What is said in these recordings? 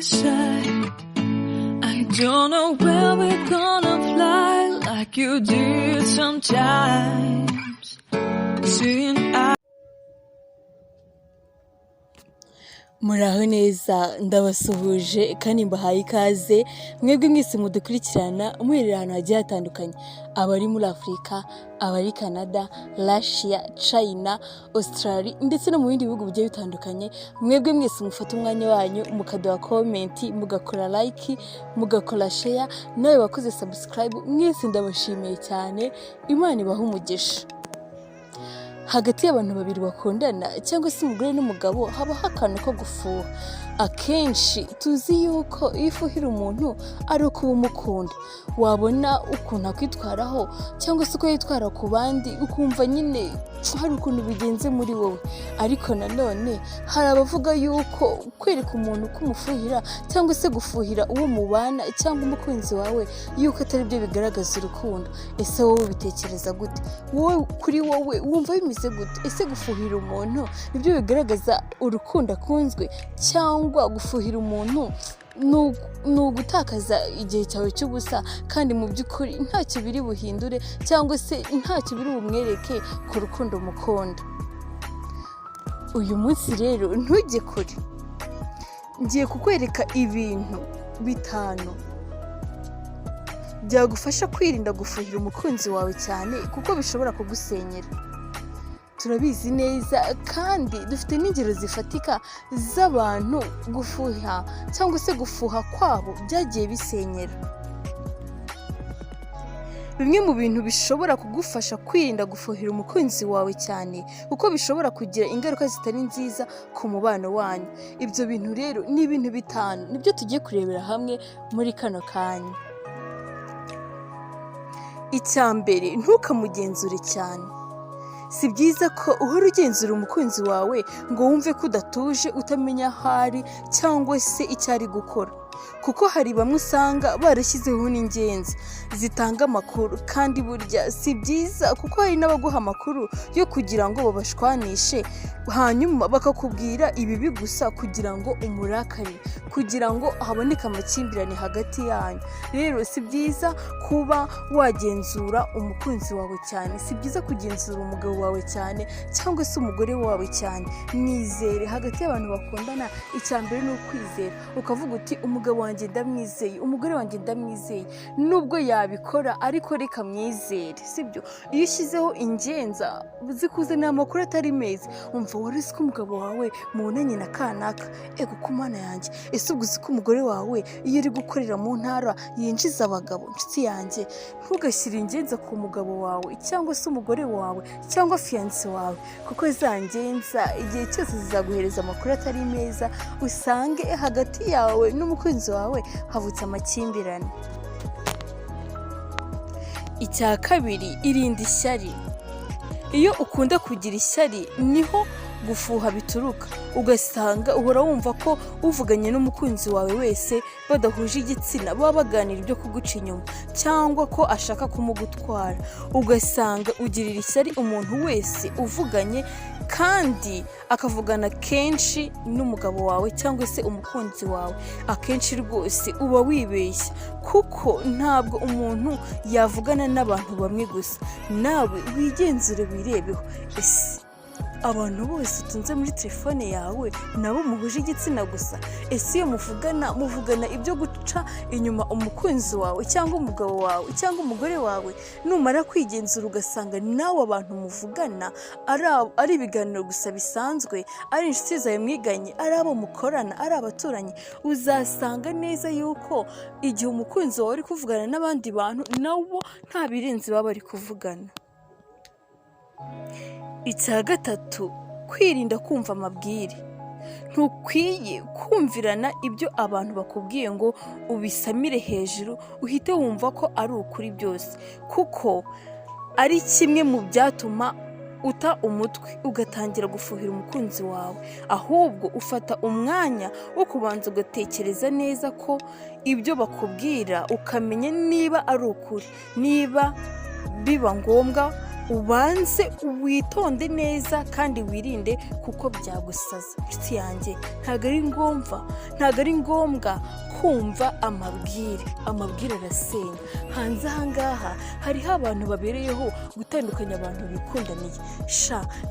be shy. I don't know where we're gonna fly like you did sometimes. Seeing Muraho neza ndabasuhuje kandi mbahaye ikaze mwebwe mwese mudukurikirana muherera ahantu hagiye hatandukanye, abari muri Afrika, abari Canada, Russia, China, Australia ndetse no mu bindi bihugu bigiye bitandukanye. Mwebwe mwese mufata umwanya wanyu mukaduha comment, mugakora like, mugakora share, nawe wakoze subscribe, mwese ndabashimiye cyane. Imana ibahe umugisha. Hagati y'abantu babiri bakundana cyangwa se umugore n'umugabo habaho akantu ko gufuha. Akenshi tuzi yuko iyo ufuhira umuntu ari uko uba umukunda, wabona ukuntu akwitwaraho cyangwa se uko yitwara ku bandi ukumva nyine hari ukuntu bigenze muri wowe. Ariko nanone hari abavuga yuko kwereka umuntu ko umufuhira cyangwa se gufuhira uwo mubana cyangwa umukunzi wawe yuko atari byo bigaragaza urukundo. Ese wowe bitekereza gute? Wowe kuri wowe wumva bimeze gute? Ese gufuhira umuntu nibyo bigaragaza urukundo akunzwe, cyangwa gufuhira umuntu ni ugutakaza igihe cyawe cy'ubusa kandi mu by'ukuri ntacyo biri buhindure cyangwa se ntacyo biri bumwereke ku rukundo mukunda? Uyu munsi rero ntujye kure, ngiye kukwereka ibintu 5 byagufasha kwirinda gufuhira umukunzi wawe cyane kuko bishobora kugusenyera. Turabizi neza kandi dufite n'ingero zifatika z'abantu gufuha cyangwa se gufuha kwabo byagiye bisenyera. Bimwe mu bintu bishobora kugufasha kwirinda gufuhira umukunzi wawe cyane kuko bishobora kugira ingaruka zitari nziza ku mubano wanyu. Ibyo bintu rero ni ibintu 5 nibyo tugiye kurebera hamwe muri kano kanya. Icyambere, ntukamugenzure cyane. Si byiza ko uhora ugenzura umukunzi wawe ngo wumve ko udatuje, utamenya ahari cyangwa se icyo ari gukora, kuko hari bamwe usanga barashyizeho n'ingenzi zitanga amakuru, kandi burya si byiza kuko hari n'abaguha amakuru yo kugira ngo babashwanishe hanyuma bakakubwira ibibi gusa kugira ngo umurakare, kugira ngo haboneke amakimbirane hagati yanyu. Rero si byiza kuba wagenzura umukunzi wawe cyane, si byiza kugenzura umugabo wawe cyane cyangwa se umugore wawe cyane. Mwizere. Hagati y'abantu bakundana icyambere ni ukwizera, ukavuga uti umugabo wanjye ndamwizeye, umugore wanjye ndamwizeye, nubwo yabikora ariko reka mwizere, sibyo? Iyo ushyizeho ingenza zikuzanira amakuru atari meza, umva wari uzi ko umugabo wawe mubonanye na kanaka, ego ku mana yanjye, ese ubwo uzi ko umugore wawe iyo uri gukorera mu ntara yinjiza abagabo? Nshuti yanjye, ntugashyire ingenza ku mugabo wawe cyangwa se umugore wawe cyangwa fiancé wawe, kuko za ngenza igihe cyose zizaguhereza amakuru atari meza, usange hagati yawe n'umukunzi wawe havutse amakimbirane. Icya kabiri, irinda ishyari. Iyo ukunda kugira ishyari niho gufuha bituruka, ugasanga uhora wumva ko uvuganye n'umukunzi wawe wese badahuje igitsina baba baganira ibyo kuguca inyuma cyangwa ko ashaka kumugutwara. Ugasanga ugirira ishyari umuntu wese uvuganye kandi akavugana kenshi n'umugabo wawe cyangwa se umukunzi wawe. Akenshi rwose uba wibeshya kuko ntabwo umuntu yavugana n'abantu bamwe gusa. Nawe wigenzure wirebeho, ese abantu bose utunze muri telefone yawe nabo muhuje igitsina gusa? Ese iyo muvugana ibyo guca inyuma umukunzi wawe cyangwa umugabo wawe cyangwa umugore wawe, numara kwigenzura ugasanga nawe abantu muvugana ari ibiganiro gusa bisanzwe, ari inshuti zawe mwiganye, ari abo mukorana, ari abaturanyi, uzasanga neza yuko igihe umukunzi wawe ari kuvugana n'abandi bantu nabo nta birenze baba bari kuvugana. Icya gatatu, kwirinda kumva amabwire. Ntukwiye kumvirana ibyo abantu bakubwiye ngo ubisamire hejuru uhite wumva ko ari ukuri byose, kuko ari kimwe mu byatuma uta umutwe ugatangira gufuhira umukunzi wawe. Ahubwo ufata umwanya wo kubanza ugatekereza neza ko ibyo bakubwira, ukamenya niba ari ukuri, niba biba ngombwa ubanze witonde neza kandi wirinde kuko byagusaza. Inshuti yanjye, ntabwo ari ngombwa kumva amabwire arasenya. Hanze ahangaha hariho abantu babereyeho gutandukanya abantu bikundaniye.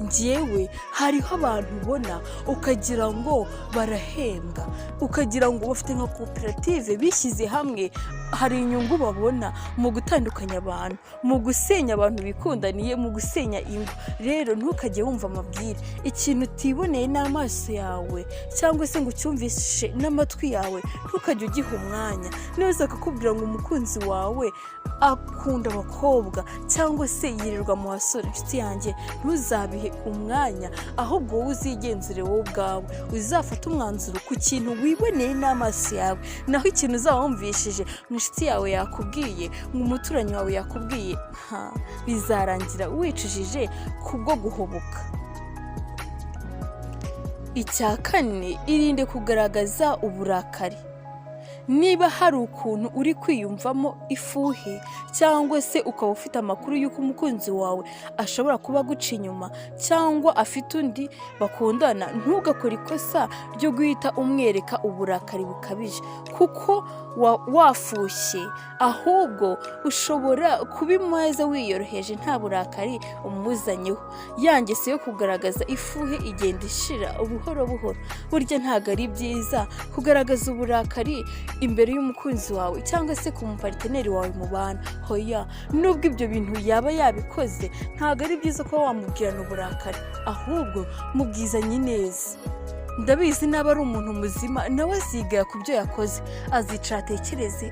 Njyewe hariho abantu ubona ukagira ngo barahembwa, ukagira ngo bafite nka koperative bishyize hamwe, hari inyungu babona mu gutandukanya abantu, mu gusenya abantu bikundaniye, mu gusenya ingo. Rero ntukajye wumva amabwire, ikintu utiboneye n'amaso yawe cyangwa se ngo ucyumvishe n'amatwi yawe ntukajye ugiha umwanya. Niba akakubwira ngo umukunzi wawe akunda abakobwa cyangwa se yirirwa mu basore, inshuti yanjye, ntuzabihe umwanya, ahubwo wowe uzigenzure wowe ubwawe, uzafata umwanzuro ku kintu wiboneye n'amaso yawe. Naho ikintu uzaba wumvishije inshuti yawe yakubwiye, ngo umuturanyi wawe yakubwiye, bizarangira wicujije kubwo guhubuka. Icya kane, irinde kugaragaza uburakari. Niba hari ukuntu uri kwiyumvamo ifuhe cyangwa se ukaba ufite amakuru y'uko umukunzi wawe ashobora kuba aguca inyuma cyangwa afite undi bakundana, ntugakore ikosa ryo guhita umwereka uburakari bukabije kuko wafushye, ahubwo ushobora kubimaza wiyoroheje nta burakari umuzanyeho. Yangeso yo kugaragaza ifuhe igenda ishira buhoro buhoro. Burya ntabwo ari byiza kugaragaza uburakari imbere y'umukunzi wawe cyangwa se ku muparteneri wawe mubana. Hoya, nubwo ibyo bintu yaba yabikoze, ntabwo ari byiza ko wamubwirana uburakari, ahubwo mubwizanye neza. Ndabizi naba ari umuntu muzima nawe azigaya ku byo yakoze, azicara atekereze,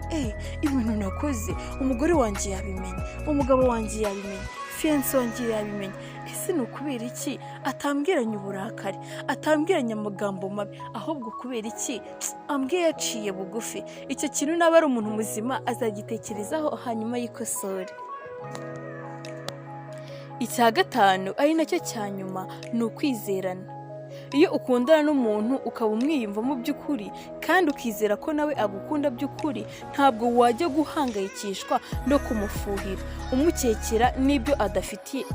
ibintu nakoze umugore wanjye yabimenye, umugabo wanjye yabimenye, fiyanse wanjye yabimenye. Ese ni ukubera iki atambwiranye uburakari, atambwiranye amagambo mabi, ahubwo kubera iki ambwiye yaciye bugufi? Icyo kintu naba ari umuntu muzima azagitekerezaho hanyuma yikosore. Icya gatanu, ari nacyo cya nyuma, ni ukwizerana. Iyo ukundana n'umuntu ukaba umwiyumvamo by'ukuri kandi ukizera ko nawe agukunda by'ukuri, ntabwo wajya guhangayikishwa no kumufuhira umukekera n'ibyo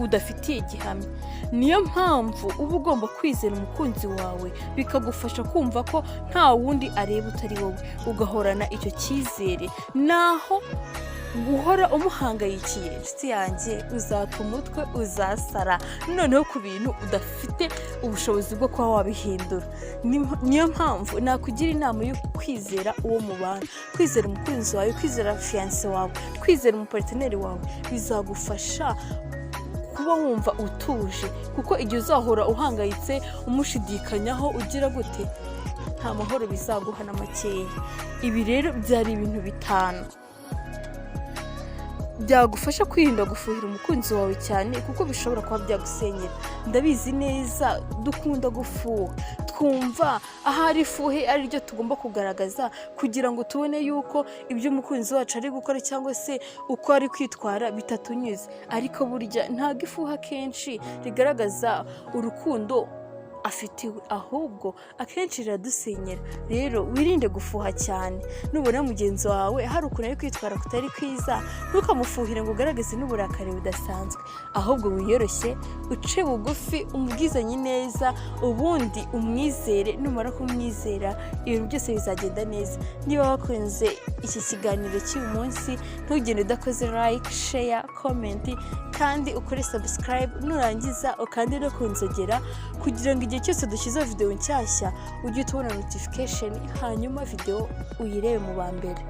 udafitiye gihamya. Niyo mpamvu uba ugomba kwizera umukunzi wawe, bikagufasha kumva ko nta wundi areba utari wowe, ugahorana icyo cyizere. Naho guhora umuhangayikiye, inshuti yanjye, uzata umutwe, uzasara noneho ku bintu udafite ubushobozi bwo kuba wabihindura. Niyo mpamvu nakugira inama yo kwizera uwo mubana, kwizera umukunzi wawe, kwizera fiyanse wawe, kwizera umuparteneri wawe. Bizagufasha kuba wumva utuje, kuko igihe uzahora uhangayitse umushidikanyaho ugira gute, nta mahoro bizaguha na makeya. Ibi rero byari ibintu 5 byagufasha kwirinda gufuhira umukunzi wawe cyane, kuko bishobora kuba byagusenyera. Ndabizi neza dukunda gufuha, twumva ahari ifuhe ari ryo tugomba kugaragaza kugira ngo tubone yuko ibyo umukunzi wacu ari gukora cyangwa se uko ari kwitwara bitatunyuze. Ariko burya ntabwo ifuha kenshi rigaragaza urukundo afitiwe, ahubwo akenshi riradusenyera. Rero wirinde gufuha cyane. Nubona mugenzi wawe hari ukuntu ari kwitwara kutari kwiza, ntukamufuhire ngo ugaragaze n'uburakari budasanzwe, ahubwo wiyoroshye, uce bugufi, umubwizanye neza, ubundi umwizere. Numara kumwizera, ibintu byose bizagenda neza. Niba wakunze iki kiganiro cy'uyu munsi, ntugende udakoze like, share, comment kandi ukore subscribe. Nurangiza ukande no kunzogera kugira ngo igihe cyose dushyize video nshyashya ujye tubona notification, hanyuma video uyirebe mu ba mbere.